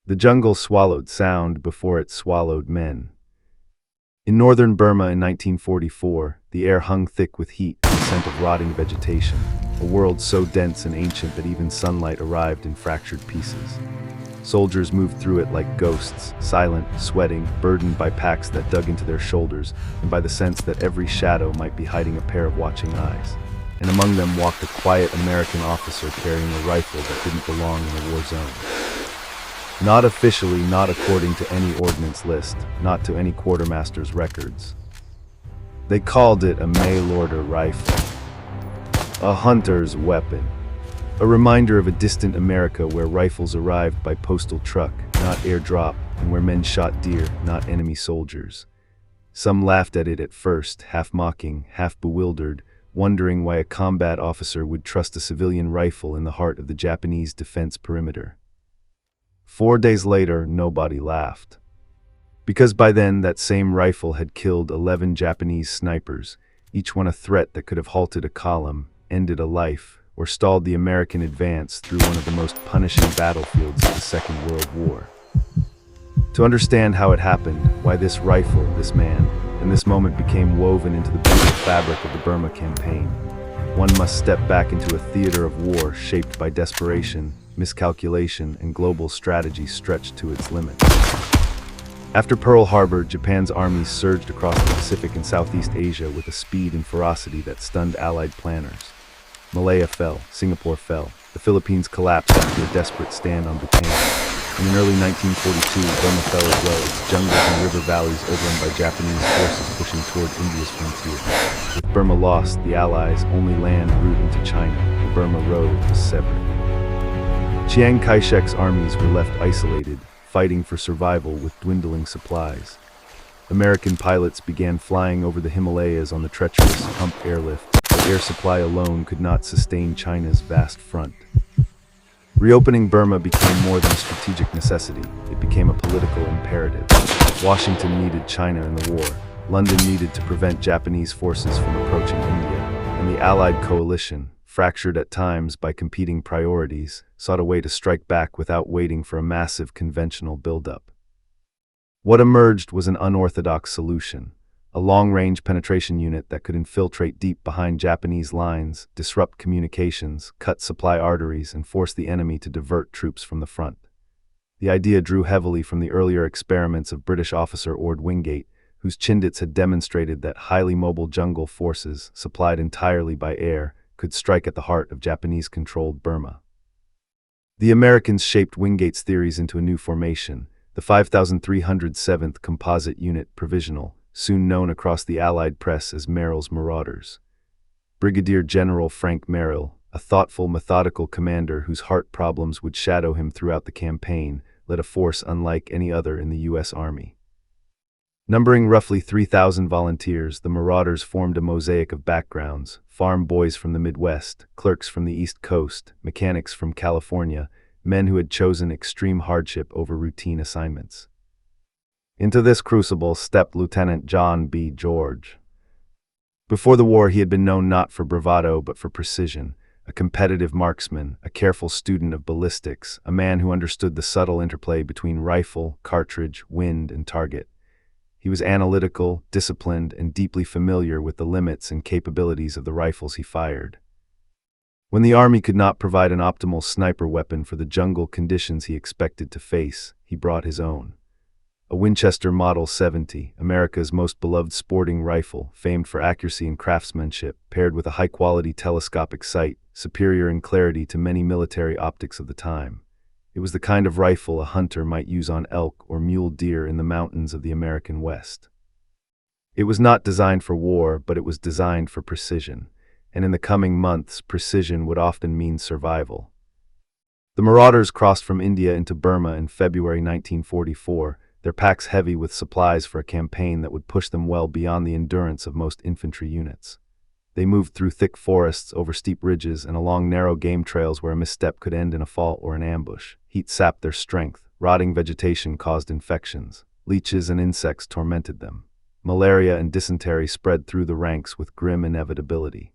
The jungle swallowed sound before it swallowed men. In northern Burma in 1944, the air hung thick with heat and the scent of rotting vegetation, a world so dense and ancient that even sunlight arrived in fractured pieces. Soldiers moved through it like ghosts, silent, sweating, burdened by packs that dug into their shoulders, and by the sense that every shadow might be hiding a pair of watching eyes. And among them walked a quiet American officer carrying a rifle that didn't belong in a war zone. Not officially, not according to any ordnance list, not to any quartermaster's records. They called it a mail-order rifle, a hunter's weapon, a reminder of a distant America where rifles arrived by postal truck, not airdrop, and where men shot deer, not enemy soldiers. Some laughed at it at first, half mocking, half bewildered, wondering why a combat officer would trust a civilian rifle in the heart of the Japanese defense perimeter. 4 days later, nobody laughed. Because by then, that same rifle had killed 11 Japanese snipers, each one a threat that could have halted a column, ended a life, or stalled the American advance through one of the most punishing battlefields of the Second World War. To understand how it happened, why this rifle, this man, and this moment became woven into the brutal fabric of the Burma campaign, one must step back into a theater of war shaped by desperation, miscalculation, and global strategy stretched to its limits. After Pearl Harbor, Japan's armies surged across the Pacific and Southeast Asia with a speed and ferocity that stunned Allied planners. Malaya fell, Singapore fell, the Philippines collapsed after a desperate stand on Bhutan. And in early 1942, Burma fell as well, its jungles and river valleys overrun by Japanese forces pushing toward India's frontier. With Burma lost, the Allies' only land route into China, the Burma Road, was severed. Chiang Kai-shek's armies were left isolated, fighting for survival with dwindling supplies. American pilots began flying over the Himalayas on the treacherous Hump airlift, but air supply alone could not sustain China's vast front. Reopening Burma became more than a strategic necessity, it became a political imperative. Washington needed China in the war, London needed to prevent Japanese forces from approaching India, and the Allied coalition, fractured at times by competing priorities, sought a way to strike back without waiting for a massive conventional buildup. What emerged was an unorthodox solution, a long-range penetration unit that could infiltrate deep behind Japanese lines, disrupt communications, cut supply arteries, and force the enemy to divert troops from the front. The idea drew heavily from the earlier experiments of British officer Ord Wingate, whose Chindits had demonstrated that highly mobile jungle forces, supplied entirely by air, could strike at the heart of Japanese-controlled Burma. The Americans shaped Wingate's theories into a new formation, the 5,307th Composite Unit Provisional, soon known across the Allied press as Merrill's Marauders. Brigadier General Frank Merrill, a thoughtful, methodical commander whose heart problems would shadow him throughout the campaign, led a force unlike any other in the U.S. Army. Numbering roughly 3,000 volunteers, the Marauders formed a mosaic of backgrounds: farm boys from the Midwest, clerks from the East Coast, mechanics from California, men who had chosen extreme hardship over routine assignments. Into this crucible stepped Lieutenant John B. George. Before the war, he had been known not for bravado but for precision, a competitive marksman, a careful student of ballistics, a man who understood the subtle interplay between rifle, cartridge, wind, and target. He was analytical, disciplined, and deeply familiar with the limits and capabilities of the rifles he fired. When the Army could not provide an optimal sniper weapon for the jungle conditions he expected to face, he brought his own. A Winchester Model 70, America's most beloved sporting rifle, famed for accuracy and craftsmanship, paired with a high-quality telescopic sight, superior in clarity to many military optics of the time. It was the kind of rifle a hunter might use on elk or mule deer in the mountains of the American West. It was not designed for war, but it was designed for precision, and in the coming months, precision would often mean survival. The Marauders crossed from India into Burma in February 1944, their packs heavy with supplies for a campaign that would push them well beyond the endurance of most infantry units. They moved through thick forests, over steep ridges, and along narrow game trails where a misstep could end in a fall or an ambush. Heat sapped their strength, rotting vegetation caused infections, leeches and insects tormented them. Malaria and dysentery spread through the ranks with grim inevitability.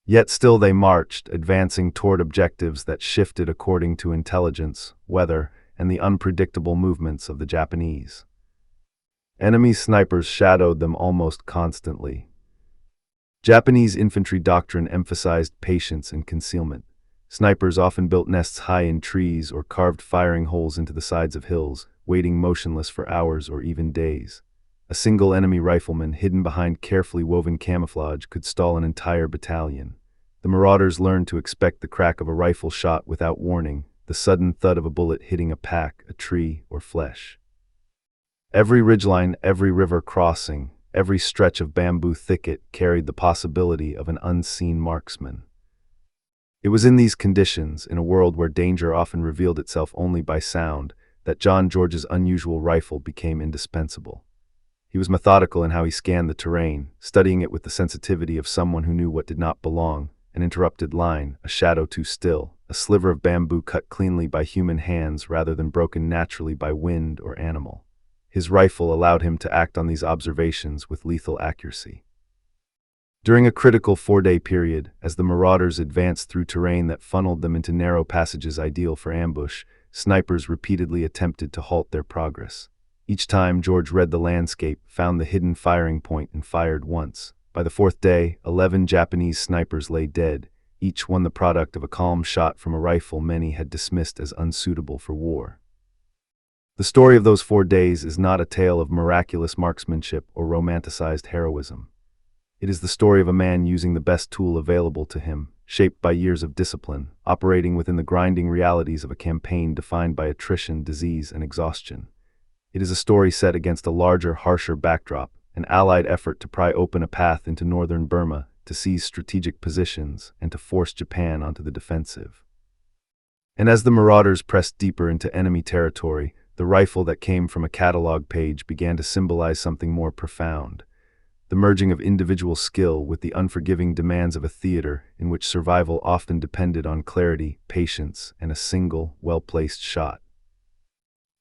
Yet still they marched, advancing toward objectives that shifted according to intelligence, weather, and the unpredictable movements of the Japanese. Enemy snipers shadowed them almost constantly. Japanese infantry doctrine emphasized patience and concealment. Snipers often built nests high in trees or carved firing holes into the sides of hills, waiting motionless for hours or even days. A single enemy rifleman hidden behind carefully woven camouflage could stall an entire battalion. The marauders learned to expect the crack of a rifle shot without warning, the sudden thud of a bullet hitting a pack, a tree, or flesh. Every ridgeline, every river crossing, every stretch of bamboo thicket carried the possibility of an unseen marksman. It was in these conditions, in a world where danger often revealed itself only by sound, that John George's unusual rifle became indispensable. He was methodical in how he scanned the terrain, studying it with the sensitivity of someone who knew what did not belong: an interrupted line, a shadow too still, a sliver of bamboo cut cleanly by human hands rather than broken naturally by wind or animal. His rifle allowed him to act on these observations with lethal accuracy. During a critical 4-day period, as the marauders advanced through terrain that funneled them into narrow passages ideal for ambush, snipers repeatedly attempted to halt their progress. Each time George read the landscape, found the hidden firing point, and fired once. By the 4th day, 11 Japanese snipers lay dead, each one the product of a calm shot from a rifle many had dismissed as unsuitable for war. The story of those 4 days is not a tale of miraculous marksmanship or romanticized heroism. It is the story of a man using the best tool available to him, shaped by years of discipline, operating within the grinding realities of a campaign defined by attrition, disease, and exhaustion. It is a story set against a larger, harsher backdrop, an Allied effort to pry open a path into northern Burma, to seize strategic positions, and to force Japan onto the defensive. And as the marauders pressed deeper into enemy territory, the rifle that came from a catalog page began to symbolize something more profound: the merging of individual skill with the unforgiving demands of a theater in which survival often depended on clarity, patience, and a single, well-placed shot.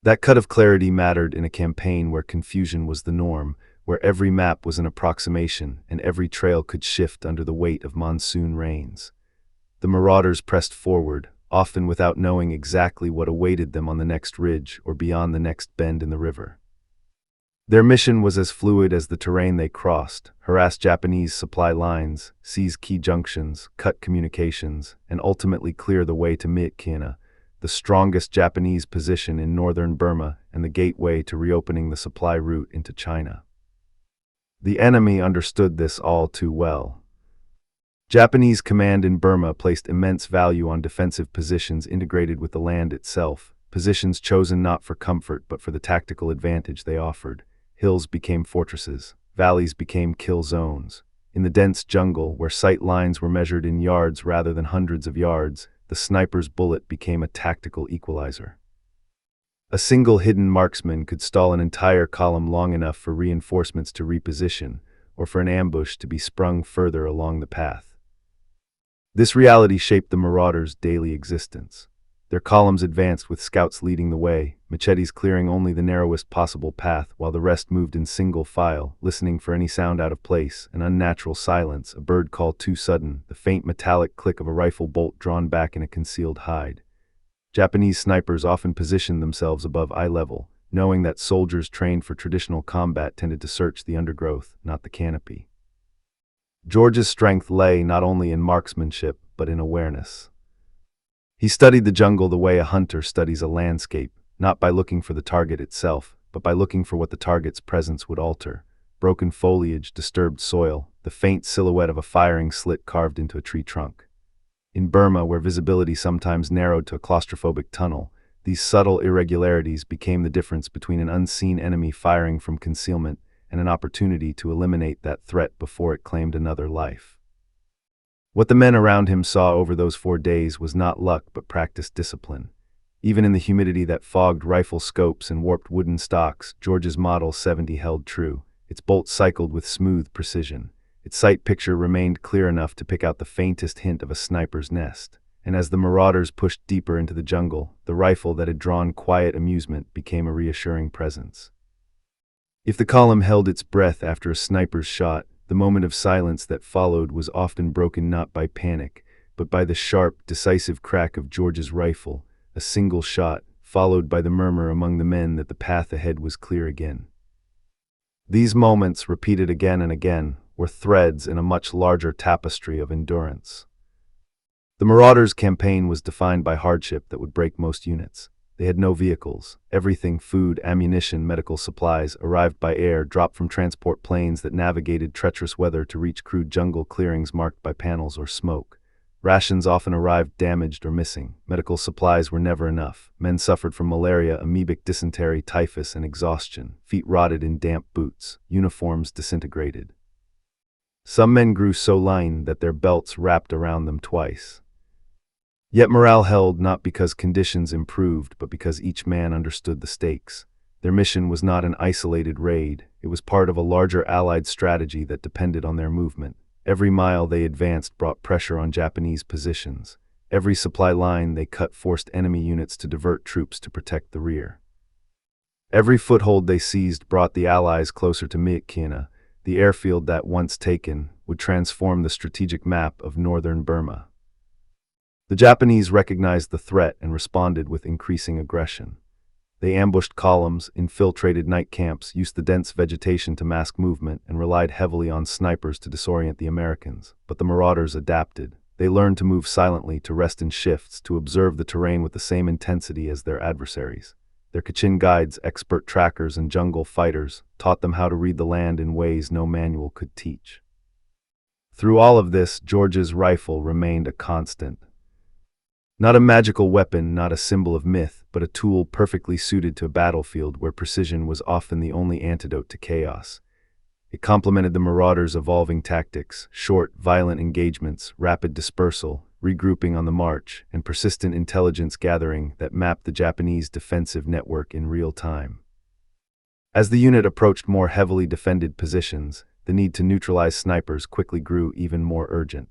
That cut of clarity mattered in a campaign where confusion was the norm, where every map was an approximation and every trail could shift under the weight of monsoon rains. The marauders pressed forward, often without knowing exactly what awaited them on the next ridge or beyond the next bend in the river. Their mission was as fluid as the terrain they crossed: harass Japanese supply lines, seize key junctions, cut communications, and ultimately clear the way to Myitkyina, the strongest Japanese position in northern Burma and the gateway to reopening the supply route into China. The enemy understood this all too well. Japanese command in Burma placed immense value on defensive positions integrated with the land itself, positions chosen not for comfort but for the tactical advantage they offered. Hills became fortresses, valleys became kill zones. In the dense jungle, where sight lines were measured in yards rather than hundreds of yards, the sniper's bullet became a tactical equalizer. A single hidden marksman could stall an entire column long enough for reinforcements to reposition, or for an ambush to be sprung further along the path. This reality shaped the marauders' daily existence. Their columns advanced with scouts leading the way, machetes clearing only the narrowest possible path, while the rest moved in single file, listening for any sound out of place: an unnatural silence, a bird call too sudden, the faint metallic click of a rifle bolt drawn back in a concealed hide. Japanese snipers often positioned themselves above eye level, knowing that soldiers trained for traditional combat tended to search the undergrowth, not the canopy. George's strength lay not only in marksmanship, but in awareness. He studied the jungle the way a hunter studies a landscape, not by looking for the target itself, but by looking for what the target's presence would alter: broken foliage, disturbed soil, the faint silhouette of a firing slit carved into a tree trunk. In Burma, where visibility sometimes narrowed to a claustrophobic tunnel, these subtle irregularities became the difference between an unseen enemy firing from concealment and an opportunity to eliminate that threat before it claimed another life. What the men around him saw over those 4 days was not luck but practiced discipline. Even in the humidity that fogged rifle scopes and warped wooden stocks, George's Model 70 held true. Its bolts cycled with smooth precision. Its sight picture remained clear enough to pick out the faintest hint of a sniper's nest. And as the marauders pushed deeper into the jungle, the rifle that had drawn quiet amusement became a reassuring presence. If the column held its breath after a sniper's shot, the moment of silence that followed was often broken not by panic, but by the sharp, decisive crack of George's rifle, a single shot, followed by the murmur among the men that the path ahead was clear again. These moments, repeated again and again, were threads in a much larger tapestry of endurance. The Marauders' campaign was defined by hardship that would break most units. They had no vehicles. Everything, food, ammunition, medical supplies, arrived by air, dropped from transport planes that navigated treacherous weather to reach crude jungle clearings marked by panels or smoke. Rations often arrived damaged or missing. Medical supplies were never enough. Men suffered from malaria, amoebic dysentery, typhus, and exhaustion. Feet rotted in damp boots. Uniforms disintegrated. Some men grew so lean that their belts wrapped around them twice. Yet morale held, not because conditions improved, but because each man understood the stakes. Their mission was not an isolated raid. It was part of a larger Allied strategy that depended on their movement. Every mile they advanced brought pressure on Japanese positions. Every supply line they cut forced enemy units to divert troops to protect the rear. Every foothold they seized brought the Allies closer to Myitkyina. The airfield that, once taken, would transform the strategic map of northern Burma. The Japanese recognized the threat and responded with increasing aggression. They ambushed columns, infiltrated night camps, used the dense vegetation to mask movement, and relied heavily on snipers to disorient the Americans. But the Marauders adapted. They learned to move silently, to rest in shifts, to observe the terrain with the same intensity as their adversaries. Their Kachin guides, expert trackers, and jungle fighters taught them how to read the land in ways no manual could teach. Through all of this, George's rifle remained a constant. Not a magical weapon, not a symbol of myth, but a tool perfectly suited to a battlefield where precision was often the only antidote to chaos. It complemented the Marauders' evolving tactics: short, violent engagements, rapid dispersal, regrouping on the march, and persistent intelligence gathering that mapped the Japanese defensive network in real time. As the unit approached more heavily defended positions, the need to neutralize snipers quickly grew even more urgent.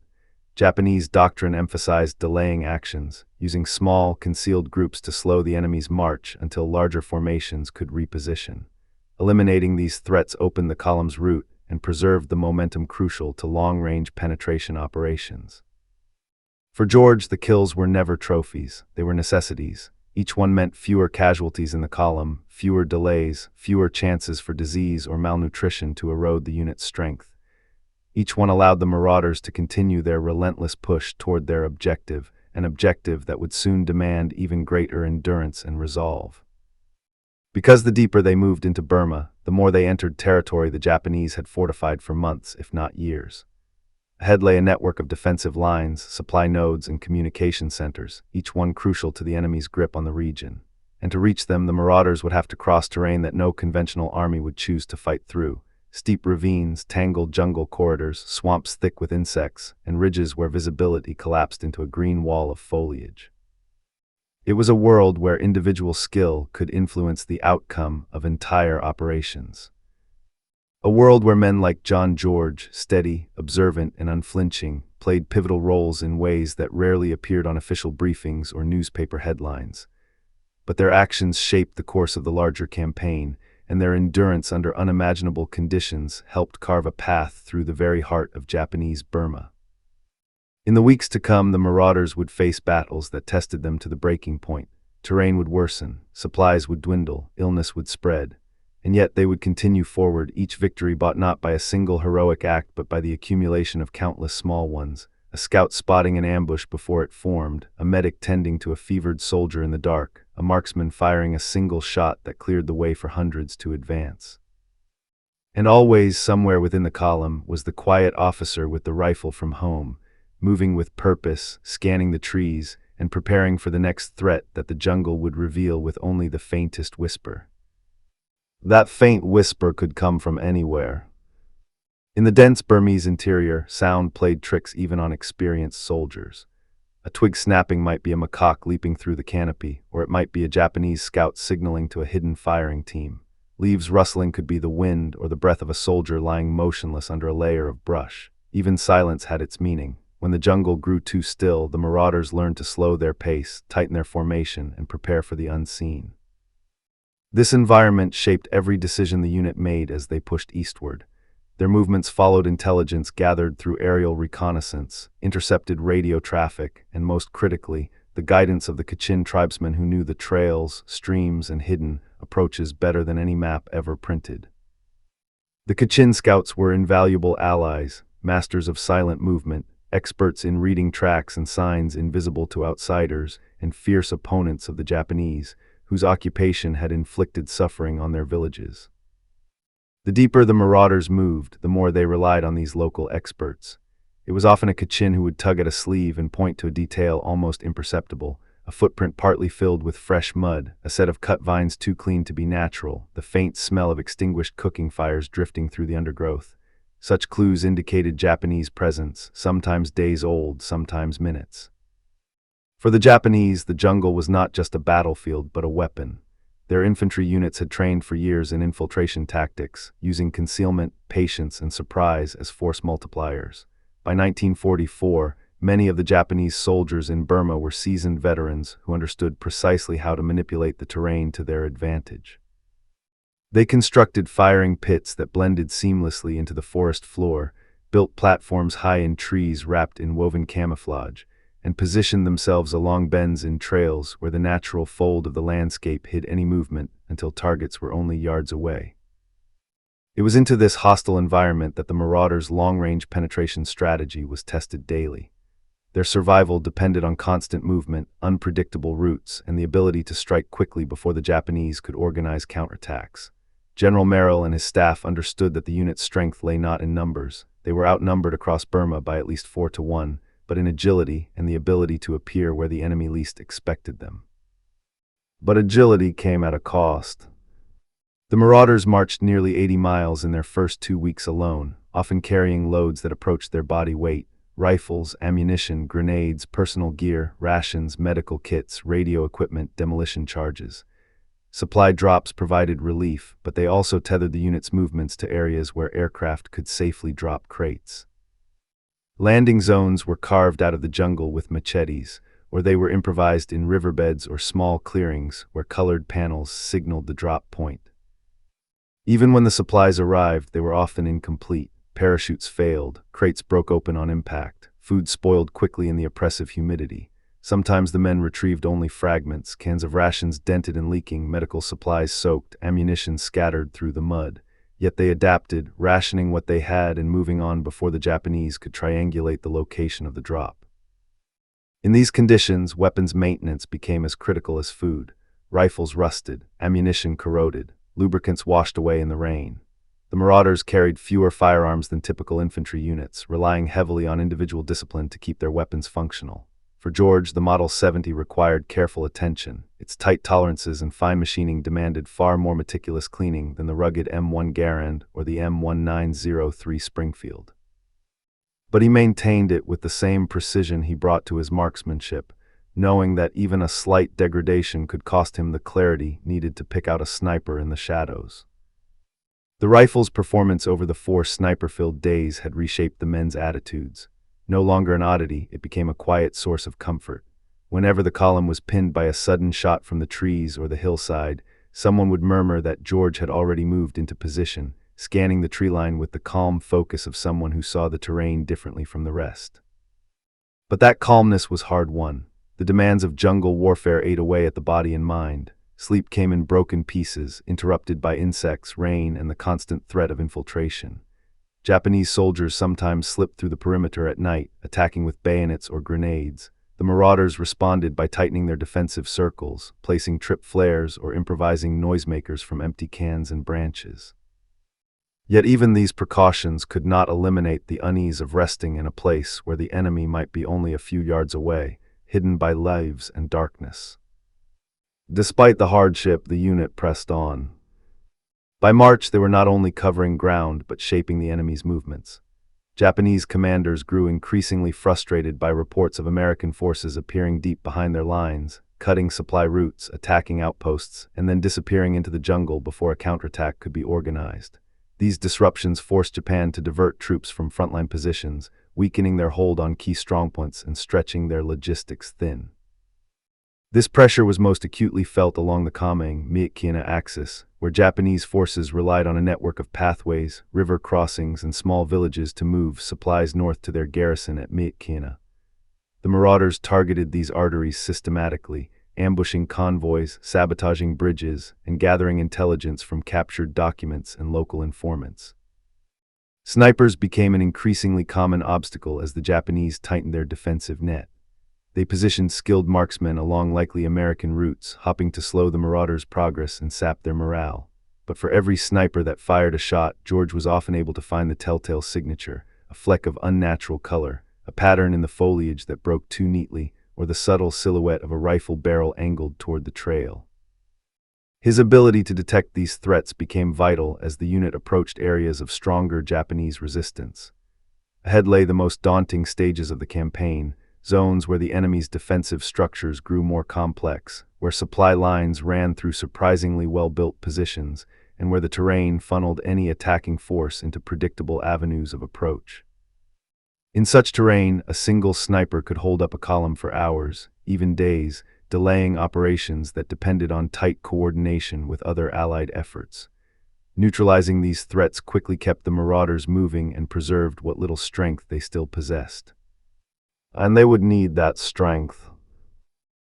Japanese doctrine emphasized delaying actions, using small, concealed groups to slow the enemy's march until larger formations could reposition. Eliminating these threats opened the column's route and preserved the momentum crucial to long-range penetration operations. For George, the kills were never trophies, they were necessities. Each one meant fewer casualties in the column, fewer delays, fewer chances for disease or malnutrition to erode the unit's strength. Each one allowed the Marauders to continue their relentless push toward their objective, an objective that would soon demand even greater endurance and resolve. Because the deeper they moved into Burma, the more they entered territory the Japanese had fortified for months, if not years. Ahead lay a network of defensive lines, supply nodes, and communication centers, each one crucial to the enemy's grip on the region. And to reach them, the Marauders would have to cross terrain that no conventional army would choose to fight through. Steep ravines, tangled jungle corridors, swamps thick with insects, and ridges where visibility collapsed into a green wall of foliage. It was a world where individual skill could influence the outcome of entire operations. A world where men like John George, steady, observant, and unflinching, played pivotal roles in ways that rarely appeared on official briefings or newspaper headlines. But their actions shaped the course of the larger campaign, and their endurance under unimaginable conditions helped carve a path through the very heart of Japanese Burma. In the weeks to come, the Marauders would face battles that tested them to the breaking point. Terrain would worsen, supplies would dwindle, illness would spread. And yet they would continue forward, each victory bought not by a single heroic act but by the accumulation of countless small ones. A scout spotting an ambush before it formed, a medic tending to a fevered soldier in the dark, a marksman firing a single shot that cleared the way for hundreds to advance. And always, somewhere within the column, was the quiet officer with the rifle from home, moving with purpose, scanning the trees, and preparing for the next threat that the jungle would reveal with only the faintest whisper. That faint whisper could come from anywhere. In the dense Burmese interior, sound played tricks even on experienced soldiers. A twig snapping might be a macaque leaping through the canopy, or it might be a Japanese scout signaling to a hidden firing team. Leaves rustling could be the wind or the breath of a soldier lying motionless under a layer of brush. Even silence had its meaning. When the jungle grew too still, the Marauders learned to slow their pace, tighten their formation, and prepare for the unseen. This environment shaped every decision the unit made as they pushed eastward. Their movements followed intelligence gathered through aerial reconnaissance, intercepted radio traffic, and most critically, the the guidance of the Kachin tribesmen who knew the trails, streams, and hidden approaches better than any map ever printed. The Kachin scouts were invaluable allies, masters of silent movement, experts in reading tracks and signs invisible to outsiders, and fierce opponents of the Japanese, whose occupation had inflicted suffering on their villages. The deeper the marauders moved, the more they relied on these local experts. It was often a Kachin who would tug at a sleeve and point to a detail almost imperceptible, a footprint partly filled with fresh mud, a set of cut vines too clean to be natural, the faint smell of extinguished cooking fires drifting through the undergrowth. Such clues indicated Japanese presence, sometimes days old, sometimes minutes. For the Japanese, the jungle was not just a battlefield but a weapon. Their infantry units had trained for years in infiltration tactics, using concealment, patience, and surprise as force multipliers. By 1944, many of the Japanese soldiers in Burma were seasoned veterans who understood precisely how to manipulate the terrain to their advantage. They constructed firing pits that blended seamlessly into the forest floor, built platforms high in trees wrapped in woven camouflage, and positioned themselves along bends in trails where the natural fold of the landscape hid any movement until targets were only yards away. It was into this hostile environment that the marauders' long-range penetration strategy was tested daily. Their survival depended on constant movement, unpredictable routes, and the ability to strike quickly before the Japanese could organize counterattacks. General Merrill and his staff understood that the unit's strength lay not in numbers. They were outnumbered across Burma by at least 4-1, but in agility and the ability to appear where the enemy least expected them. But agility came at a cost. The marauders marched nearly 80 miles in their first 2 weeks alone, often carrying loads that approached their body weight: rifles, ammunition, grenades, personal gear, rations, medical kits, radio equipment, demolition charges. Supply drops provided relief, but they also tethered the unit's movements to areas where aircraft could safely drop crates. Landing zones were carved out of the jungle with machetes, or they were improvised in riverbeds or small clearings where colored panels signaled the drop point. Even when the supplies arrived, they were often incomplete. Parachutes failed, crates broke open on impact, food spoiled quickly in the oppressive humidity. Sometimes the men retrieved only fragments, cans of rations dented and leaking, medical supplies soaked, ammunition scattered through the mud. Yet they adapted, rationing what they had and moving on before the Japanese could triangulate the location of the drop. In these conditions, weapons maintenance became as critical as food. Rifles rusted, ammunition corroded, lubricants washed away in the rain. The marauders carried fewer firearms than typical infantry units, relying heavily on individual discipline to keep their weapons functional. For George, the Model 70 required careful attention. Its tight tolerances and fine machining demanded far more meticulous cleaning than the rugged M1 Garand or the M1903 Springfield. But he maintained it with the same precision he brought to his marksmanship, knowing that even a slight degradation could cost him the clarity needed to pick out a sniper in the shadows. The rifle's performance over the 4 sniper-filled days had reshaped the men's attitudes. No longer an oddity, it became a quiet source of comfort. Whenever the column was pinned by a sudden shot from the trees or the hillside, someone would murmur that George had already moved into position, scanning the tree line with the calm focus of someone who saw the terrain differently from the rest. But that calmness was hard-won. The demands of jungle warfare ate away at the body and mind. Sleep came in broken pieces, interrupted by insects, rain, and the constant threat of infiltration. Japanese soldiers sometimes slipped through the perimeter at night, attacking with bayonets or grenades. The marauders responded by tightening their defensive circles, placing trip flares or improvising noisemakers from empty cans and branches. Yet even these precautions could not eliminate the unease of resting in a place where the enemy might be only a few yards away, hidden by leaves and darkness. Despite the hardship, the unit pressed on. By March, they were not only covering ground but shaping the enemy's movements. Japanese commanders grew increasingly frustrated by reports of American forces appearing deep behind their lines, cutting supply routes, attacking outposts, and then disappearing into the jungle before a counterattack could be organized. These disruptions forced Japan to divert troops from frontline positions, weakening their hold on key strongpoints and stretching their logistics thin. This pressure was most acutely felt along the Myitkyina axis, where Japanese forces relied on a network of pathways, river crossings, and small villages to move supplies north to their garrison at Myitkyina. The marauders targeted these arteries systematically, ambushing convoys, sabotaging bridges, and gathering intelligence from captured documents and local informants. Snipers became an increasingly common obstacle as the Japanese tightened their defensive net. They positioned skilled marksmen along likely American routes, hoping to slow the marauders' progress and sap their morale. But for every sniper that fired a shot, George was often able to find the telltale signature, a fleck of unnatural color, a pattern in the foliage that broke too neatly, or the subtle silhouette of a rifle barrel angled toward the trail. His ability to detect these threats became vital as the unit approached areas of stronger Japanese resistance. Ahead lay the most daunting stages of the campaign, zones where the enemy's defensive structures grew more complex, where supply lines ran through surprisingly well-built positions, and where the terrain funneled any attacking force into predictable avenues of approach. In such terrain, a single sniper could hold up a column for hours, even days, delaying operations that depended on tight coordination with other Allied efforts. Neutralizing these threats quickly kept the marauders moving and preserved what little strength they still possessed. And they would need that strength.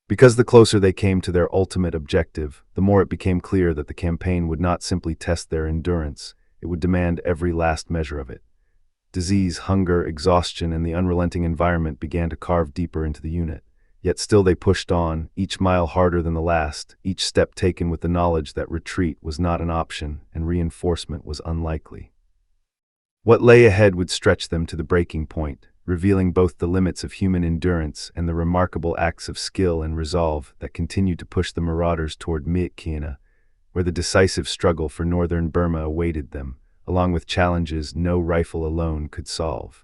Because the closer they came to their ultimate objective, the more it became clear that the campaign would not simply test their endurance, it would demand every last measure of it. Disease, hunger, exhaustion, and the unrelenting environment began to carve deeper into the unit. Yet still they pushed on, each mile harder than the last, each step taken with the knowledge that retreat was not an option and reinforcement was unlikely. What lay ahead would stretch them to the breaking point, revealing both the limits of human endurance and the remarkable acts of skill and resolve that continued to push the marauders toward Myitkyina, where the decisive struggle for northern Burma awaited them, along with challenges no rifle alone could solve.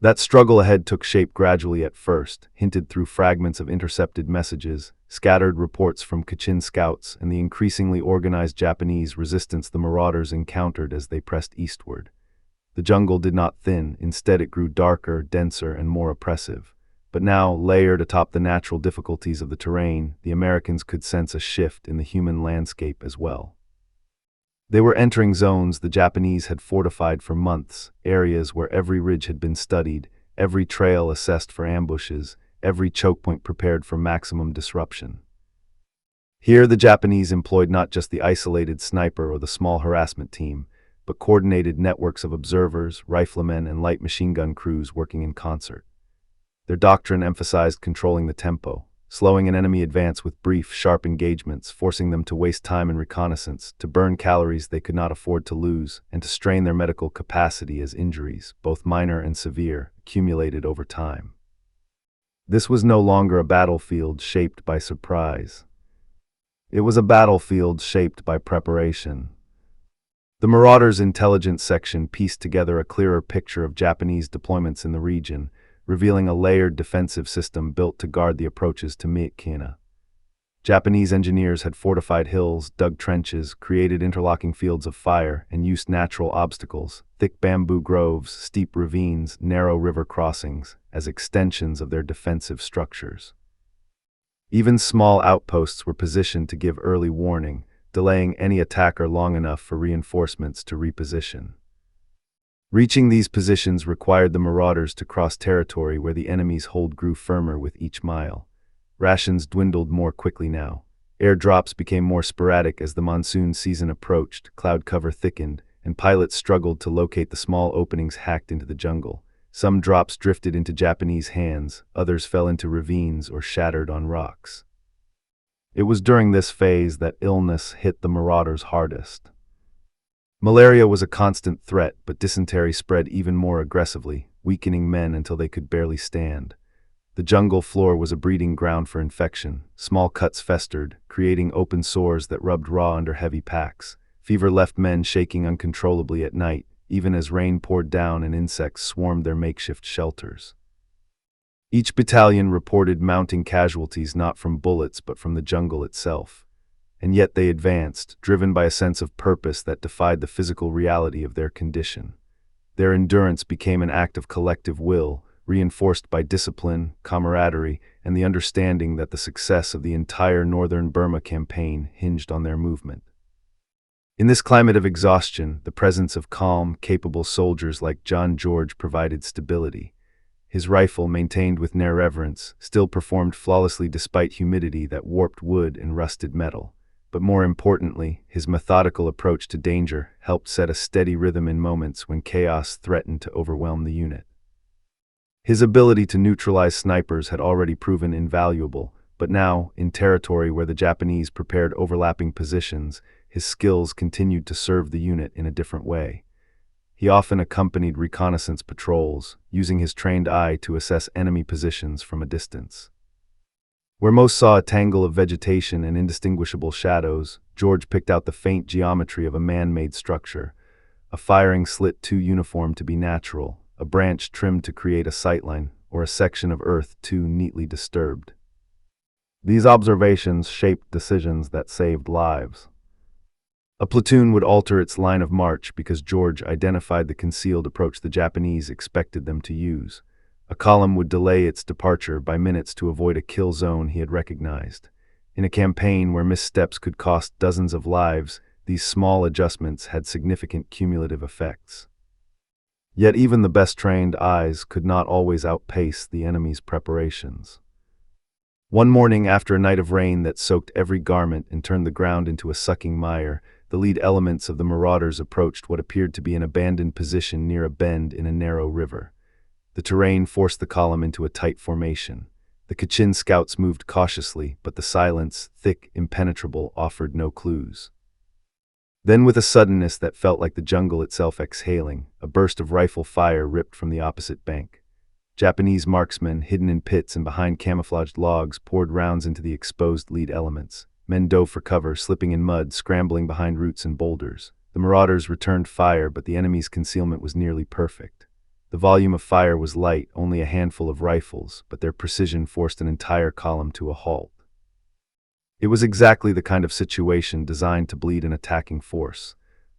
That struggle ahead took shape gradually at first, hinted through fragments of intercepted messages, scattered reports from Kachin scouts, and the increasingly organized Japanese resistance the marauders encountered as they pressed eastward. The jungle did not thin, instead it grew darker, denser, and more oppressive. But now, layered atop the natural difficulties of the terrain, the Americans could sense a shift in the human landscape as well. They were entering zones the Japanese had fortified for months, areas where every ridge had been studied, every trail assessed for ambushes, every choke point prepared for maximum disruption. Here the Japanese employed not just the isolated sniper or the small harassment team, but coordinated networks of observers, riflemen, and light machine gun crews working in concert. Their doctrine emphasized controlling the tempo, slowing an enemy advance with brief, sharp engagements, forcing them to waste time in reconnaissance, to burn calories they could not afford to lose, and to strain their medical capacity as injuries, both minor and severe, accumulated over time. This was no longer a battlefield shaped by surprise. It was a battlefield shaped by preparation. The Marauders' intelligence section pieced together a clearer picture of Japanese deployments in the region, revealing a layered defensive system built to guard the approaches to Myitkyina. Japanese engineers had fortified hills, dug trenches, created interlocking fields of fire, and used natural obstacles, thick bamboo groves, steep ravines, narrow river crossings, as extensions of their defensive structures. Even small outposts were positioned to give early warning, delaying any attacker long enough for reinforcements to reposition. Reaching these positions required the marauders to cross territory where the enemy's hold grew firmer with each mile. Rations dwindled more quickly now. Airdrops became more sporadic as the monsoon season approached, cloud cover thickened, and pilots struggled to locate the small openings hacked into the jungle. Some drops drifted into Japanese hands, others fell into ravines or shattered on rocks. It was during this phase that illness hit the marauders hardest. Malaria was a constant threat, but dysentery spread even more aggressively, weakening men until they could barely stand. The jungle floor was a breeding ground for infection. Small cuts festered, creating open sores that rubbed raw under heavy packs. Fever left men shaking uncontrollably at night, even as rain poured down and insects swarmed their makeshift shelters. Each battalion reported mounting casualties not from bullets but from the jungle itself. And yet they advanced, driven by a sense of purpose that defied the physical reality of their condition. Their endurance became an act of collective will, reinforced by discipline, camaraderie, and the understanding that the success of the entire northern Burma campaign hinged on their movement. In this climate of exhaustion, the presence of calm, capable soldiers like John George provided stability. His rifle, maintained with near reverence, still performed flawlessly despite humidity that warped wood and rusted metal. But more importantly, his methodical approach to danger helped set a steady rhythm in moments when chaos threatened to overwhelm the unit. His ability to neutralize snipers had already proven invaluable, but now, in territory where the Japanese prepared overlapping positions, his skills continued to serve the unit in a different way. He often accompanied reconnaissance patrols, using his trained eye to assess enemy positions from a distance. Where most saw a tangle of vegetation and indistinguishable shadows, George picked out the faint geometry of a man-made structure, a firing slit too uniform to be natural, a branch trimmed to create a sightline, or a section of earth too neatly disturbed. These observations shaped decisions that saved lives. A platoon would alter its line of march because George identified the concealed approach the Japanese expected them to use. A column would delay its departure by minutes to avoid a kill zone he had recognized. In a campaign where missteps could cost dozens of lives, these small adjustments had significant cumulative effects. Yet even the best-trained eyes could not always outpace the enemy's preparations. One morning, after a night of rain that soaked every garment and turned the ground into a sucking mire, the lead elements of the marauders approached what appeared to be an abandoned position near a bend in a narrow river. The terrain forced the column into a tight formation. The Kachin scouts moved cautiously, but the silence, thick, impenetrable, offered no clues. Then, with a suddenness that felt like the jungle itself exhaling, a burst of rifle fire ripped from the opposite bank. Japanese marksmen, hidden in pits and behind camouflaged logs, poured rounds into the exposed lead elements. Men dove for cover, slipping in mud, scrambling behind roots and boulders. The marauders returned fire, but the enemy's concealment was nearly perfect. The volume of fire was light, only a handful of rifles, but their precision forced an entire column to a halt. It was exactly the kind of situation designed to bleed an attacking force.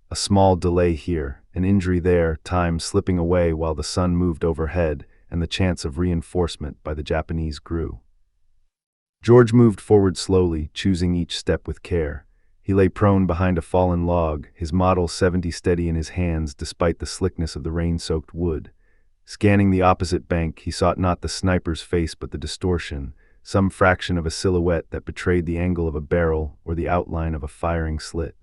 A small delay here, an injury there, time slipping away while the sun moved overhead, and the chance of reinforcement by the Japanese grew. George moved forward slowly, choosing each step with care. He lay prone behind a fallen log, his Model 70 steady in his hands despite the slickness of the rain-soaked wood. Scanning the opposite bank, he sought not the sniper's face but the distortion, some fraction of a silhouette that betrayed the angle of a barrel or the outline of a firing slit.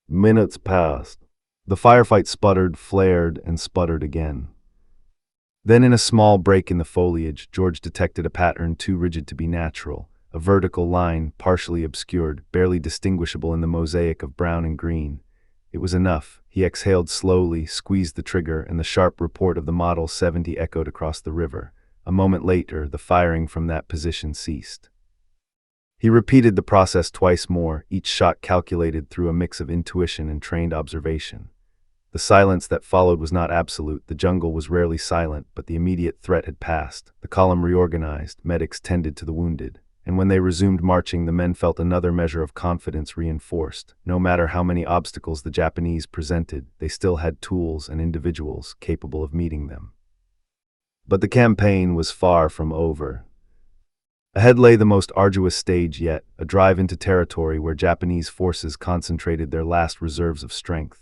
Minutes passed. The firefight sputtered, flared, and sputtered again. Then, in a small break in the foliage, George detected a pattern too rigid to be natural, a vertical line, partially obscured, barely distinguishable in the mosaic of brown and green. It was enough. He exhaled slowly, squeezed the trigger, and the sharp report of the Model 70 echoed across the river. A moment later, the firing from that position ceased. He repeated the process twice more, each shot calculated through a mix of intuition and trained observation. The silence that followed was not absolute. The jungle was rarely silent, but the immediate threat had passed. The column reorganized, medics tended to the wounded, and when they resumed marching, the men felt another measure of confidence reinforced. No matter how many obstacles the Japanese presented, they still had tools and individuals capable of meeting them. But the campaign was far from over. Ahead lay the most arduous stage yet, a drive into territory where Japanese forces concentrated their last reserves of strength.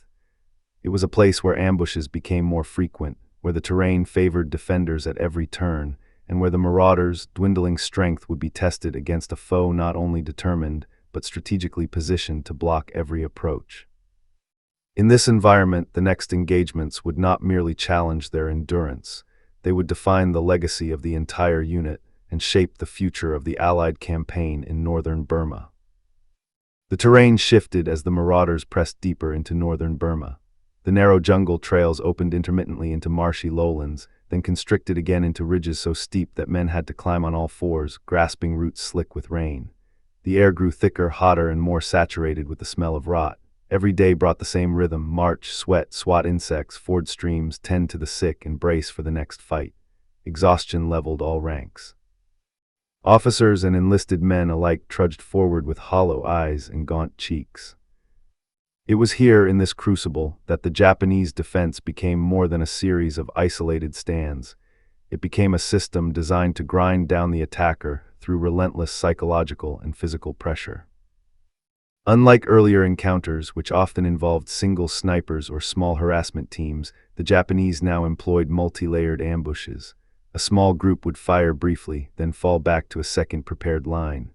It was a place where ambushes became more frequent, where the terrain favored defenders at every turn, and where the marauders' dwindling strength would be tested against a foe not only determined, but strategically positioned to block every approach. In this environment, the next engagements would not merely challenge their endurance, they would define the legacy of the entire unit and shape the future of the Allied campaign in northern Burma. The terrain shifted as the marauders pressed deeper into northern Burma. The narrow jungle trails opened intermittently into marshy lowlands, then constricted again into ridges so steep that men had to climb on all fours, grasping roots slick with rain. The air grew thicker, hotter, and more saturated with the smell of rot. Every day brought the same rhythm: march, sweat, swat insects, ford streams, tend to the sick, and brace for the next fight. Exhaustion leveled all ranks. Officers and enlisted men alike trudged forward with hollow eyes and gaunt cheeks. It was here, in this crucible, that the Japanese defense became more than a series of isolated stands. It became a system designed to grind down the attacker through relentless psychological and physical pressure. Unlike earlier encounters, which often involved single snipers or small harassment teams, the Japanese now employed multi-layered ambushes. A small group would fire briefly, then fall back to a second prepared line.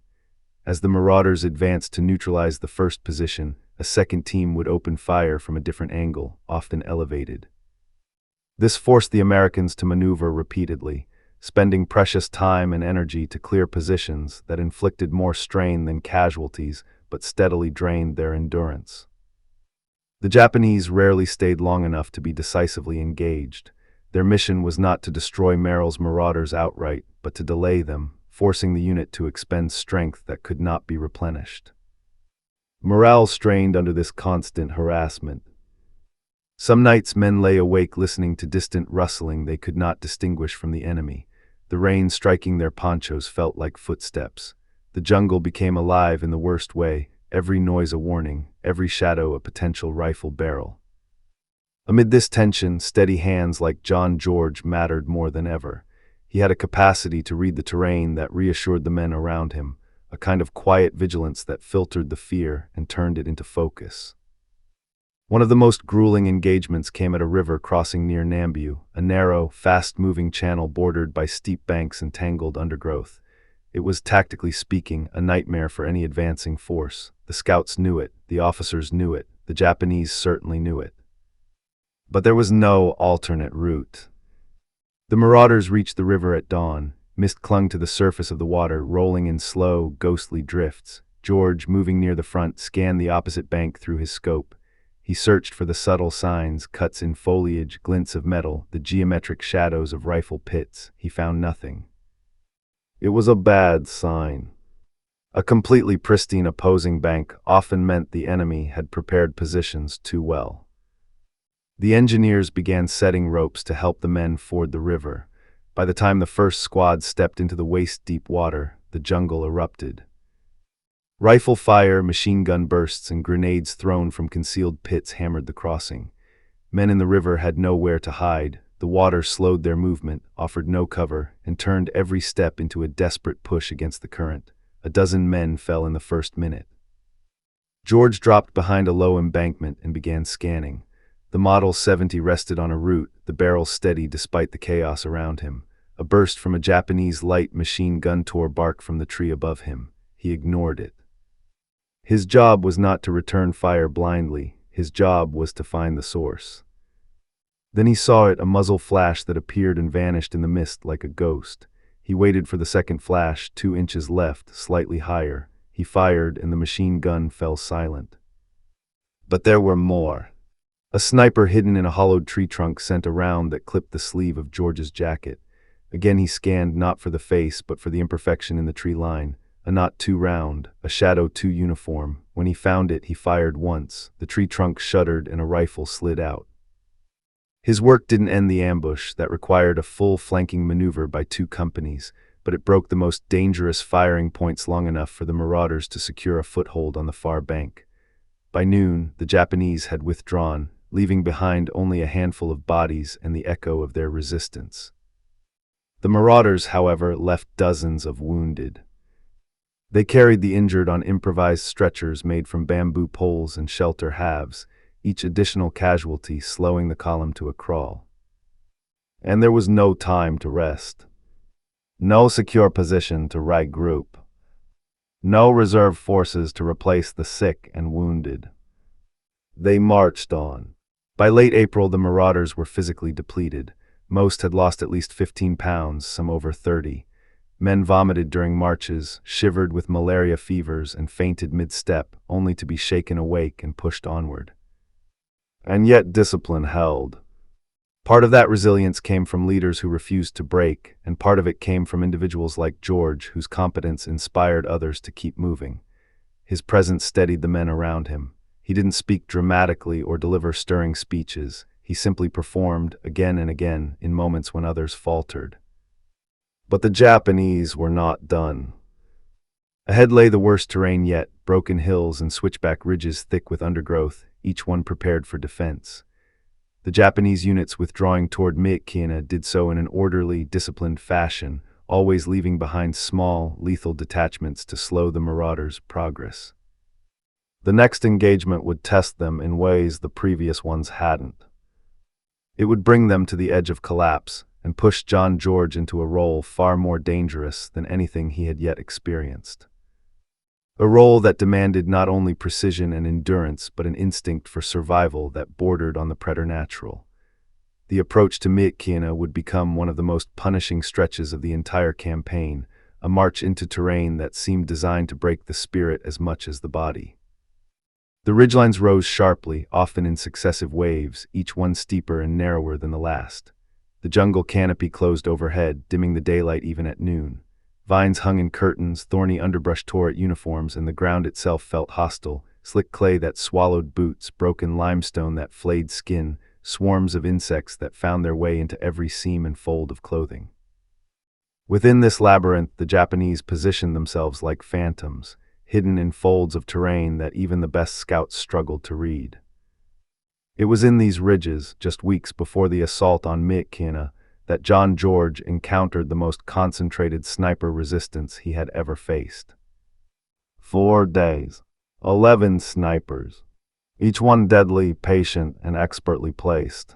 As the marauders advanced to neutralize the first position, a second team would open fire from a different angle, often elevated. This forced the Americans to maneuver repeatedly, spending precious time and energy to clear positions that inflicted more strain than casualties but steadily drained their endurance. The Japanese rarely stayed long enough to be decisively engaged. Their mission was not to destroy Merrill's marauders outright, but to delay them, forcing the unit to expend strength that could not be replenished. Morale strained under this constant harassment. Some nights men lay awake listening to distant rustling they could not distinguish from the enemy. The rain striking their ponchos felt like footsteps. The jungle became alive in the worst way, every noise a warning, every shadow a potential rifle barrel. Amid this tension, steady hands like John George mattered more than ever. He had a capacity to read the terrain that reassured the men around him, a kind of quiet vigilance that filtered the fear and turned it into focus. One of the most grueling engagements came at a river crossing near Nambu, a narrow, fast-moving channel bordered by steep banks and tangled undergrowth. It was, tactically speaking, a nightmare for any advancing force. The scouts knew it, the officers knew it, the Japanese certainly knew it. But there was no alternate route. The marauders reached the river at dawn. Mist clung to the surface of the water, rolling in slow, ghostly drifts. George, moving near the front, scanned the opposite bank through his scope. He searched for the subtle signs, cuts in foliage, glints of metal, the geometric shadows of rifle pits. He found nothing. It was a bad sign. A completely pristine opposing bank often meant the enemy had prepared positions too well. The engineers began setting ropes to help the men ford the river. By the time the first squad stepped into the waist-deep water, the jungle erupted. Rifle fire, machine gun bursts, and grenades thrown from concealed pits hammered the crossing. Men in the river had nowhere to hide. The water slowed their movement, offered no cover, and turned every step into a desperate push against the current. A dozen men fell in the first minute. George dropped behind a low embankment and began scanning. The Model 70 rested on a root, the barrel steady despite the chaos around him. A burst from a Japanese light machine gun tore bark from the tree above him. He ignored it. His job was not to return fire blindly. His job was to find the source. Then he saw it, a muzzle flash that appeared and vanished in the mist like a ghost. He waited for the second flash, 2 inches left, slightly higher. He fired, and the machine gun fell silent. But there were more. A sniper hidden in a hollowed tree trunk sent a round that clipped the sleeve of George's jacket. Again he scanned, not for the face, but for the imperfection in the tree line. A knot too round, a shadow too uniform. When he found it, he fired once. The tree trunk shuddered and a rifle slid out. His work didn't end the ambush that required a full flanking maneuver by 2 companies, but it broke the most dangerous firing points long enough for the marauders to secure a foothold on the far bank. By noon, the Japanese had withdrawn, leaving behind only a handful of bodies and the echo of their resistance. The marauders, however, left dozens of wounded. They carried the injured on improvised stretchers made from bamboo poles and shelter halves, each additional casualty slowing the column to a crawl. And there was no time to rest. No secure position to regroup. No reserve forces to replace the sick and wounded. They marched on. By late April, the marauders were physically depleted. Most had lost at least 15 pounds, some over 30. Men vomited during marches, shivered with malaria fevers, and fainted mid-step, only to be shaken awake and pushed onward. And yet discipline held. Part of that resilience came from leaders who refused to break, and part of it came from individuals like George, whose competence inspired others to keep moving. His presence steadied the men around him. He didn't speak dramatically or deliver stirring speeches. He simply performed, again and again, in moments when others faltered. But the Japanese were not done. Ahead lay the worst terrain yet, broken hills and switchback ridges thick with undergrowth, each one prepared for defense. The Japanese units withdrawing toward Myitkyina did so in an orderly, disciplined fashion, always leaving behind small, lethal detachments to slow the marauders' progress. The next engagement would test them in ways the previous ones hadn't. It would bring them to the edge of collapse, and pushed John George into a role far more dangerous than anything he had yet experienced. A role that demanded not only precision and endurance, but an instinct for survival that bordered on the preternatural. The approach to Myitkyina would become one of the most punishing stretches of the entire campaign, a march into terrain that seemed designed to break the spirit as much as the body. The ridgelines rose sharply, often in successive waves, each one steeper and narrower than the last. The jungle canopy closed overhead, dimming the daylight even at noon. Vines hung in curtains, thorny underbrush tore at uniforms, and the ground itself felt hostile. Slick clay that swallowed boots, broken limestone that flayed skin, swarms of insects that found their way into every seam and fold of clothing. Within this labyrinth, the Japanese positioned themselves like phantoms, hidden in folds of terrain that even the best scouts struggled to read. It was in these ridges, just weeks before the assault on Myitkyina, that John George encountered the most concentrated sniper resistance he had ever faced. 4 days, 11 snipers, each one deadly, patient, and expertly placed.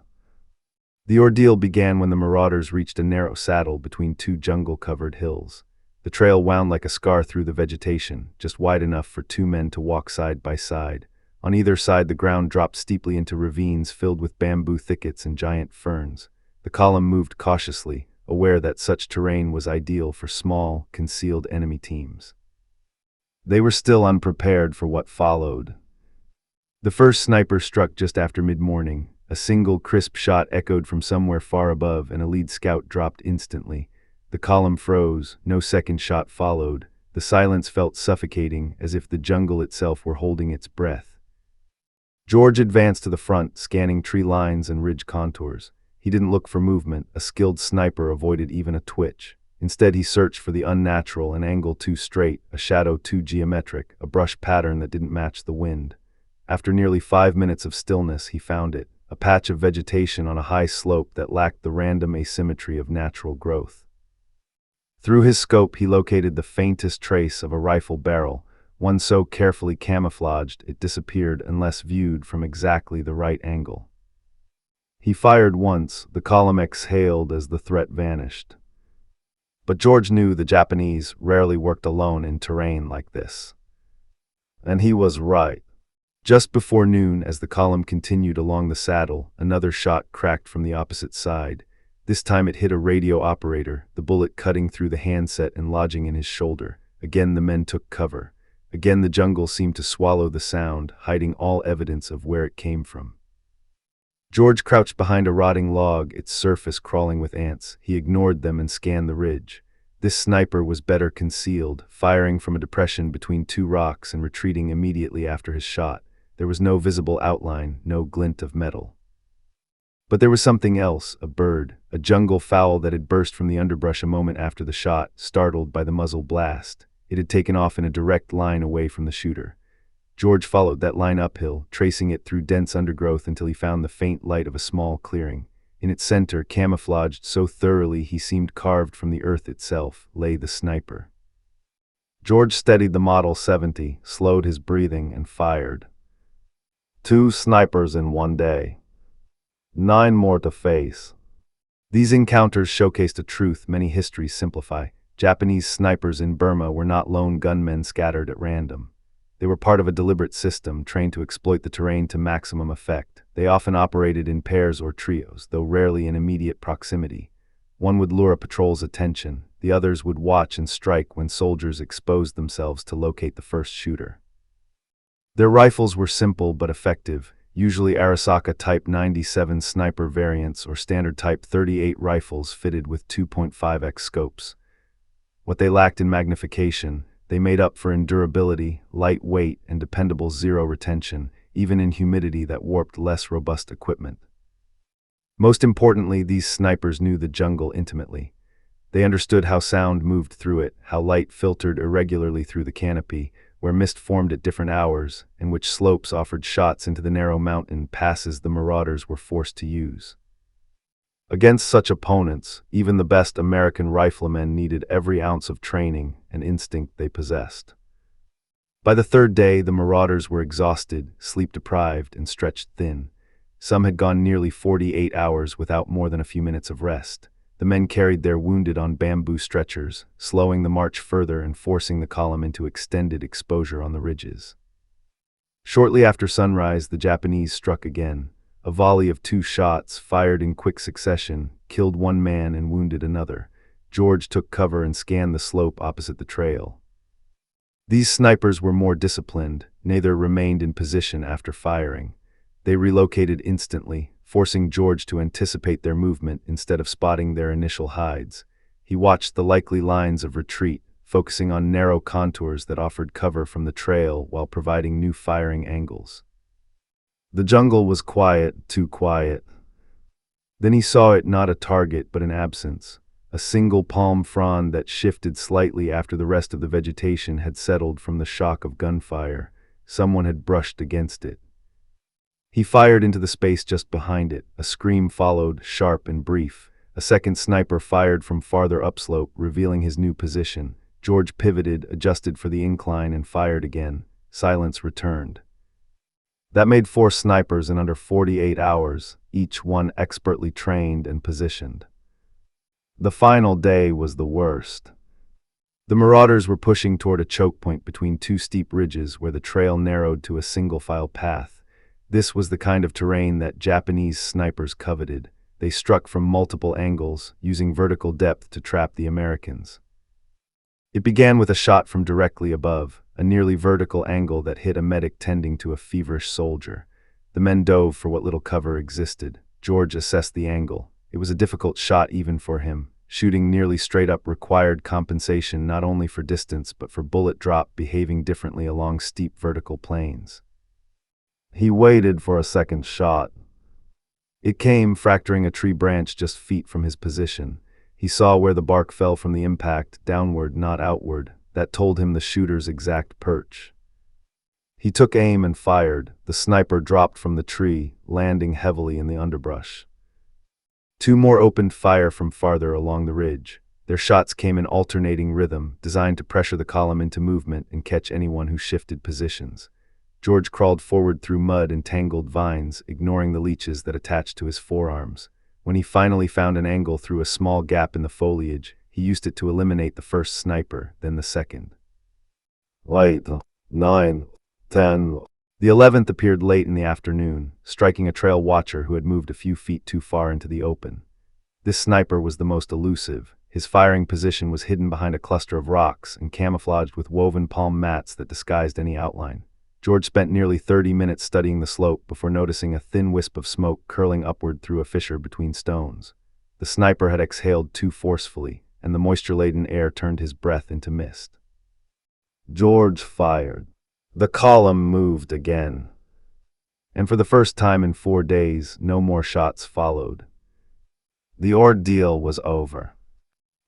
The ordeal began when the marauders reached a narrow saddle between two jungle-covered hills. The trail wound like a scar through the vegetation, just wide enough for 2 men to walk side by side. On either side, the ground dropped steeply into ravines filled with bamboo thickets and giant ferns. The column moved cautiously, aware that such terrain was ideal for small, concealed enemy teams. They were still unprepared for what followed. The first sniper struck just after mid-morning. A single crisp shot echoed from somewhere far above, and a lead scout dropped instantly. The column froze, no second shot followed. The silence felt suffocating, as if the jungle itself were holding its breath. George advanced to the front, scanning tree lines and ridge contours. He didn't look for movement. A skilled sniper avoided even a twitch. Instead, he searched for the unnatural, an angle too straight, a shadow too geometric, a brush pattern that didn't match the wind. After nearly 5 minutes of stillness, he found it, a patch of vegetation on a high slope that lacked the random asymmetry of natural growth. Through his scope, he located the faintest trace of a rifle barrel, one so carefully camouflaged it disappeared unless viewed from exactly the right angle. He fired once. The column exhaled as the threat vanished. But George knew the Japanese rarely worked alone in terrain like this. And he was right. Just before noon, as the column continued along the saddle, another shot cracked from the opposite side. This time it hit a radio operator, the bullet cutting through the handset and lodging in his shoulder. Again the men took cover. Again the jungle seemed to swallow the sound, hiding all evidence of where it came from. George crouched behind a rotting log, its surface crawling with ants. He ignored them and scanned the ridge. This sniper was better concealed, firing from a depression between 2 rocks and retreating immediately after his shot. There was no visible outline, no glint of metal. But there was something else, a bird, a jungle fowl that had burst from the underbrush a moment after the shot, startled by the muzzle blast. It had taken off in a direct line away from the shooter. George followed that line uphill, tracing it through dense undergrowth until he found the faint light of a small clearing. In its center, camouflaged so thoroughly he seemed carved from the earth itself, lay the sniper. George steadied the Model 70, slowed his breathing, and fired. 2 snipers in 1 day. 9 more to face. These encounters showcased a truth many histories simplify. Japanese snipers in Burma were not lone gunmen scattered at random. They were part of a deliberate system trained to exploit the terrain to maximum effect. They often operated in pairs or trios, though rarely in immediate proximity. One would lure a patrol's attention. The others would watch and strike when soldiers exposed themselves to locate the first shooter. Their rifles were simple but effective, usually Arisaka Type 97 sniper variants or standard Type 38 rifles fitted with 2.5x scopes. What they lacked in magnification, they made up for in durability, light weight, and dependable zero retention, even in humidity that warped less robust equipment. Most importantly, these snipers knew the jungle intimately. They understood how sound moved through it, how light filtered irregularly through the canopy, where mist formed at different hours, and which slopes offered shots into the narrow mountain passes the marauders were forced to use. Against such opponents, even the best American riflemen needed every ounce of training and instinct they possessed. By the 3rd day, the marauders were exhausted, sleep-deprived, and stretched thin. Some had gone nearly 48 hours without more than a few minutes of rest. The men carried their wounded on bamboo stretchers, slowing the march further and forcing the column into extended exposure on the ridges. Shortly after sunrise, the Japanese struck again. A volley of 2 shots, fired in quick succession, killed 1 man and wounded another. George took cover and scanned the slope opposite the trail. These snipers were more disciplined. Neither remained in position after firing. They relocated instantly, forcing George to anticipate their movement instead of spotting their initial hides. He watched the likely lines of retreat, focusing on narrow contours that offered cover from the trail while providing new firing angles. The jungle was quiet, too quiet. Then he saw it, not a target but an absence, a single palm frond that shifted slightly after the rest of the vegetation had settled from the shock of gunfire. Someone had brushed against it. He fired into the space just behind it. A scream followed, sharp and brief. A second sniper fired from farther upslope, revealing his new position. George pivoted, adjusted for the incline, and fired again. Silence returned. That made 4 snipers in under 48 hours, each one expertly trained and positioned. The final day was the worst. The marauders were pushing toward a choke point between 2 steep ridges where the trail narrowed to a single-file path. This was the kind of terrain that Japanese snipers coveted. They struck from multiple angles, using vertical depth to trap the Americans. It began with a shot from directly above, a nearly vertical angle that hit a medic tending to a feverish soldier. The men dove for what little cover existed. George assessed the angle. It was a difficult shot even for him. Shooting nearly straight up required compensation not only for distance but for bullet drop behaving differently along steep vertical planes. He waited for a second shot. It came, fracturing a tree branch just feet from his position. He saw where the bark fell from the impact, downward, not outward. That told him the shooter's exact perch. He took aim and fired. The sniper dropped from the tree, landing heavily in the underbrush. 2 more opened fire from farther along the ridge. Their shots came in alternating rhythm, designed to pressure the column into movement and catch anyone who shifted positions. George crawled forward through mud and tangled vines, ignoring the leeches that attached to his forearms. When he finally found an angle through a small gap in the foliage, he used it to eliminate the first sniper, then the second. 8, 9, 10. The 11th appeared late in the afternoon, striking a trail watcher who had moved a few feet too far into the open. This sniper was the most elusive. His firing position was hidden behind a cluster of rocks and camouflaged with woven palm mats that disguised any outline. George spent nearly 30 minutes studying the slope before noticing a thin wisp of smoke curling upward through a fissure between stones. The sniper had exhaled too forcefully, and the moisture-laden air turned his breath into mist. George fired. The column moved again. And for the first time in 4 days, no more shots followed. The ordeal was over.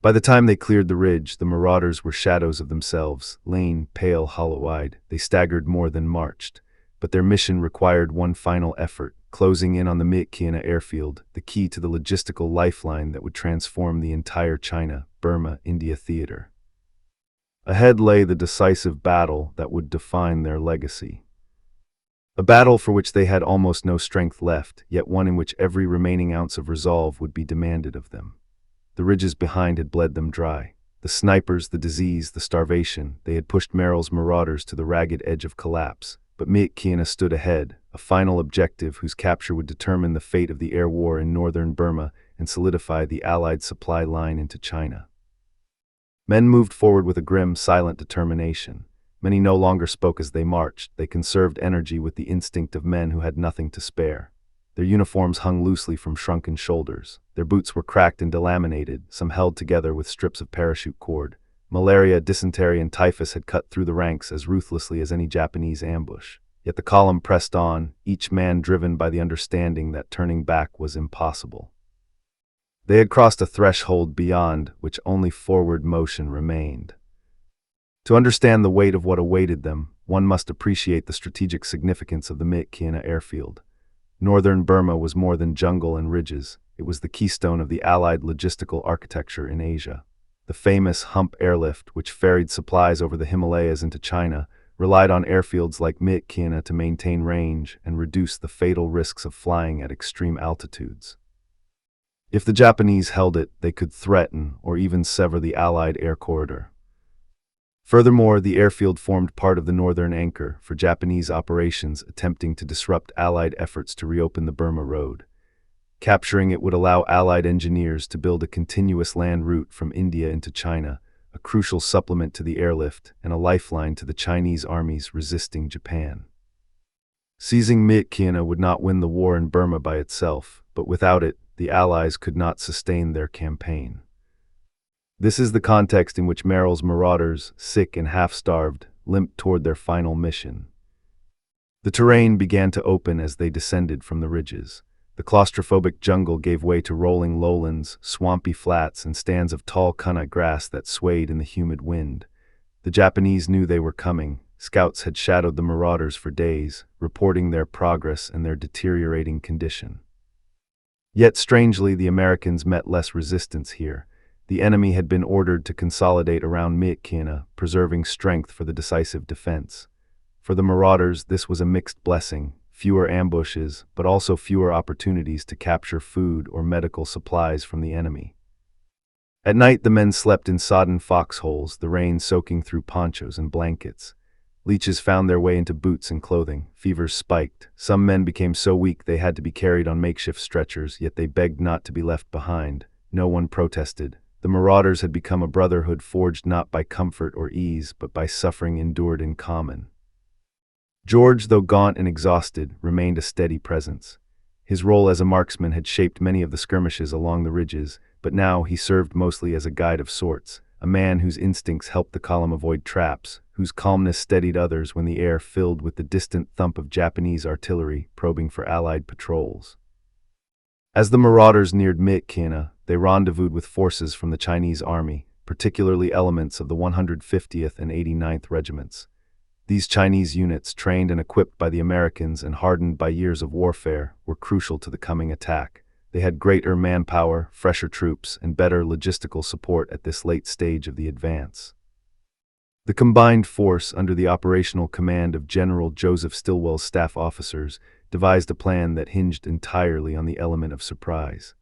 By the time they cleared the ridge, the marauders were shadows of themselves, lean, pale, hollow-eyed. They staggered more than marched. But their mission required one final effort, closing in on the Myitkyina airfield, the key to the logistical lifeline that would transform the entire China, Burma, India theater. Ahead lay the decisive battle that would define their legacy. A battle for which they had almost no strength left, yet one in which every remaining ounce of resolve would be demanded of them. The ridges behind had bled them dry. The snipers, the disease, the starvation, they had pushed Merrill's marauders to the ragged edge of collapse. But Myitkyina stood ahead, a final objective whose capture would determine the fate of the air war in northern Burma and solidify the Allied supply line into China. Men moved forward with a grim, silent determination. Many no longer spoke as they marched. They conserved energy with the instinct of men who had nothing to spare. Their uniforms hung loosely from shrunken shoulders. Their boots were cracked and delaminated, some held together with strips of parachute cord. Malaria, dysentery, and typhus had cut through the ranks as ruthlessly as any Japanese ambush. Yet the column pressed on, each man driven by the understanding that turning back was impossible. They had crossed a threshold beyond which only forward motion remained. To understand the weight of what awaited them, one must appreciate the strategic significance of the Myitkyina airfield. Northern Burma was more than jungle and ridges. It was the keystone of the Allied logistical architecture in Asia. The famous hump airlift, which ferried supplies over the Himalayas into China, relied on airfields like Myitkyina to maintain range and reduce the fatal risks of flying at extreme altitudes. If the Japanese held it, they could threaten or even sever the Allied air corridor. Furthermore, the airfield formed part of the northern anchor for Japanese operations attempting to disrupt Allied efforts to reopen the Burma Road. Capturing it would allow Allied engineers to build a continuous land route from India into China, a crucial supplement to the airlift and a lifeline to the Chinese armies resisting Japan. Seizing Myitkyina would not win the war in Burma by itself, but without it, the Allies could not sustain their campaign. This is the context in which Merrill's marauders, sick and half-starved, limped toward their final mission. The terrain began to open as they descended from the ridges. The claustrophobic jungle gave way to rolling lowlands, swampy flats, and stands of tall kunna grass that swayed in the humid wind. The Japanese knew they were coming. Scouts had shadowed the marauders for days, reporting their progress and their deteriorating condition. Yet strangely, the Americans met less resistance here. The enemy had been ordered to consolidate around Myitkyina, preserving strength for the decisive defense. For the marauders, this was a mixed blessing. Fewer ambushes, but also fewer opportunities to capture food or medical supplies from the enemy. At night, the men slept in sodden foxholes, the rain soaking through ponchos and blankets. Leeches found their way into boots and clothing. Fevers spiked. Some men became so weak they had to be carried on makeshift stretchers, yet they begged not to be left behind. No one protested. The marauders had become a brotherhood forged not by comfort or ease, but by suffering endured in common. George, though gaunt and exhausted, remained a steady presence. His role as a marksman had shaped many of the skirmishes along the ridges, but now he served mostly as a guide of sorts, a man whose instincts helped the column avoid traps, whose calmness steadied others when the air filled with the distant thump of Japanese artillery probing for Allied patrols. As the marauders neared Myitkyina, they rendezvoused with forces from the Chinese army, particularly elements of the 150th and 89th Regiments. These Chinese units, trained and equipped by the Americans and hardened by years of warfare, were crucial to the coming attack. They had greater manpower, fresher troops, and better logistical support at this late stage of the advance. The combined force, under the operational command of General Joseph Stilwell's staff officers, devised a plan that hinged entirely on the element of surprise.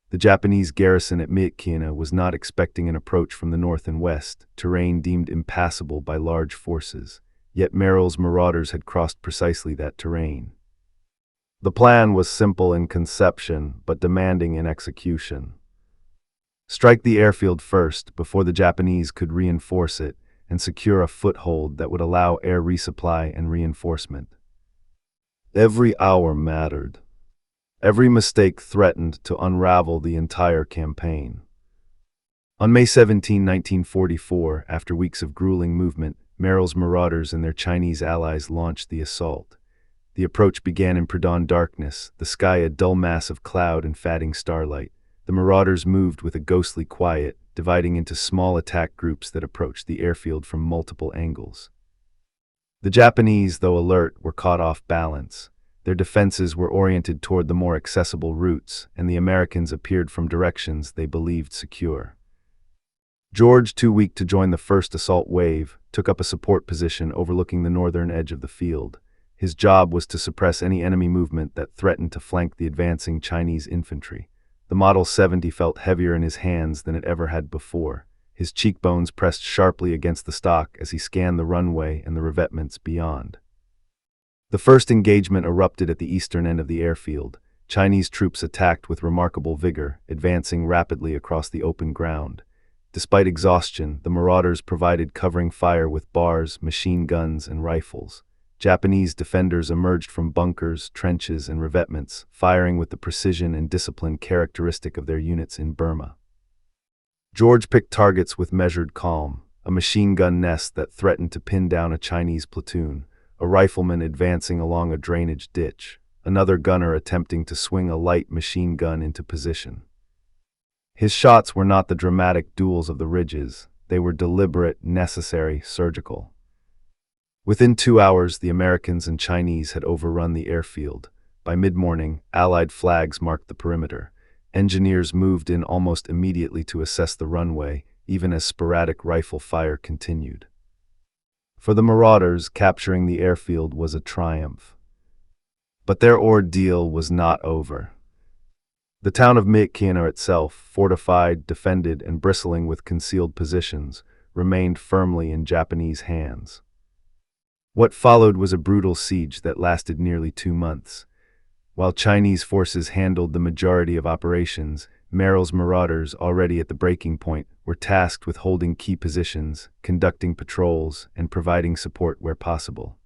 The Japanese garrison at Myitkyina was not expecting an approach from the north and west, terrain deemed impassable by large forces. Yet Merrill's marauders had crossed precisely that terrain. The plan was simple in conception, but demanding in execution. Strike the airfield first, before the Japanese could reinforce it, and secure a foothold that would allow air resupply and reinforcement. Every hour mattered. Every mistake threatened to unravel the entire campaign. On May 17, 1944, after weeks of grueling movement, Merrill's marauders and their Chinese allies launched the assault. The approach began in pre-dawn darkness, the sky a dull mass of cloud and fading starlight. The marauders moved with a ghostly quiet, dividing into small attack groups that approached the airfield from multiple angles. The Japanese, though alert, were caught off balance. Their defenses were oriented toward the more accessible routes, and the Americans appeared from directions they believed secure. George, too weak to join the first assault wave, took up a support position overlooking the northern edge of the field. His job was to suppress any enemy movement that threatened to flank the advancing Chinese infantry. The Model 70 felt heavier in his hands than it ever had before. His cheekbones pressed sharply against the stock as he scanned the runway and the revetments beyond. The first engagement erupted at the eastern end of the airfield. Chinese troops attacked with remarkable vigor, advancing rapidly across the open ground. Despite exhaustion, the marauders provided covering fire with bars, machine guns, and rifles. Japanese defenders emerged from bunkers, trenches, and revetments, firing with the precision and discipline characteristic of their units in Burma. George picked targets with measured calm, a machine gun nest that threatened to pin down a Chinese platoon, a rifleman advancing along a drainage ditch, another gunner attempting to swing a light machine gun into position. His shots were not the dramatic duels of the ridges. They were deliberate, necessary, surgical. Within 2 hours, the Americans and Chinese had overrun the airfield. By mid-morning, Allied flags marked the perimeter. Engineers moved in almost immediately to assess the runway, even as sporadic rifle fire continued. For the marauders, capturing the airfield was a triumph. But their ordeal was not over. The town of Myitkyina itself, fortified, defended, and bristling with concealed positions, remained firmly in Japanese hands. What followed was a brutal siege that lasted nearly 2 months. While Chinese forces handled the majority of operations, Merrill's marauders, already at the breaking point, were tasked with holding key positions, conducting patrols, and providing support where possible.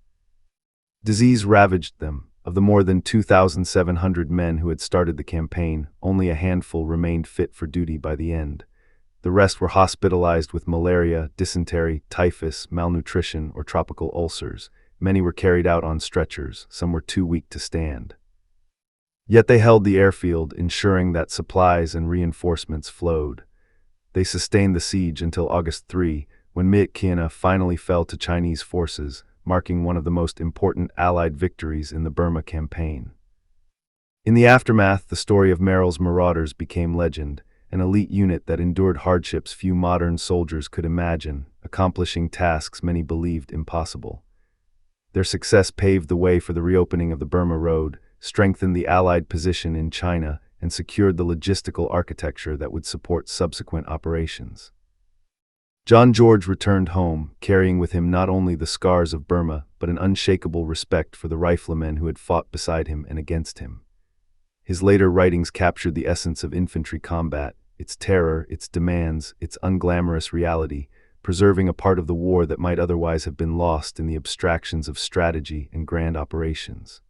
Disease ravaged them. Of the more than 2,700 men who had started the campaign, only a handful remained fit for duty by the end. The rest were hospitalized with malaria, dysentery, typhus, malnutrition, or tropical ulcers. Many were carried out on stretchers, some were too weak to stand. Yet they held the airfield, ensuring that supplies and reinforcements flowed. They sustained the siege until August 3, when Myitkyina finally fell to Chinese forces, marking one of the most important Allied victories in the Burma campaign. In the aftermath, the story of Merrill's marauders became legend, an elite unit that endured hardships few modern soldiers could imagine, accomplishing tasks many believed impossible. Their success paved the way for the reopening of the Burma Road, strengthened the Allied position in China, and secured the logistical architecture that would support subsequent operations. John George returned home, carrying with him not only the scars of Burma, but an unshakable respect for the riflemen who had fought beside him and against him. His later writings captured the essence of infantry combat, its terror, its demands, its unglamorous reality, preserving a part of the war that might otherwise have been lost in the abstractions of strategy and grand operations.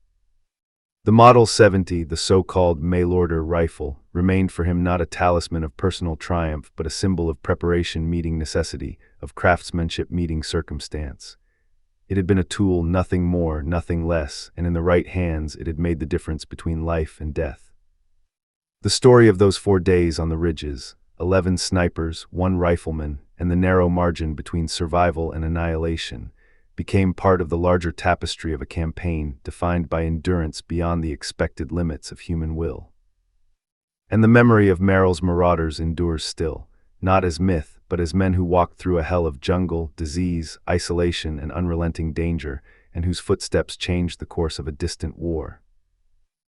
The Model 70, the so-called mail-order rifle, remained for him not a talisman of personal triumph, but a symbol of preparation meeting necessity, of craftsmanship meeting circumstance. It had been a tool, nothing more, nothing less, and in the right hands it had made the difference between life and death. The story of those 4 days on the ridges, 11 snipers, 1 rifleman, and the narrow margin between survival and annihilation, became part of the larger tapestry of a campaign defined by endurance beyond the expected limits of human will. And the memory of Merrill's marauders endures still, not as myth, but as men who walked through a hell of jungle, disease, isolation, and unrelenting danger, and whose footsteps changed the course of a distant war.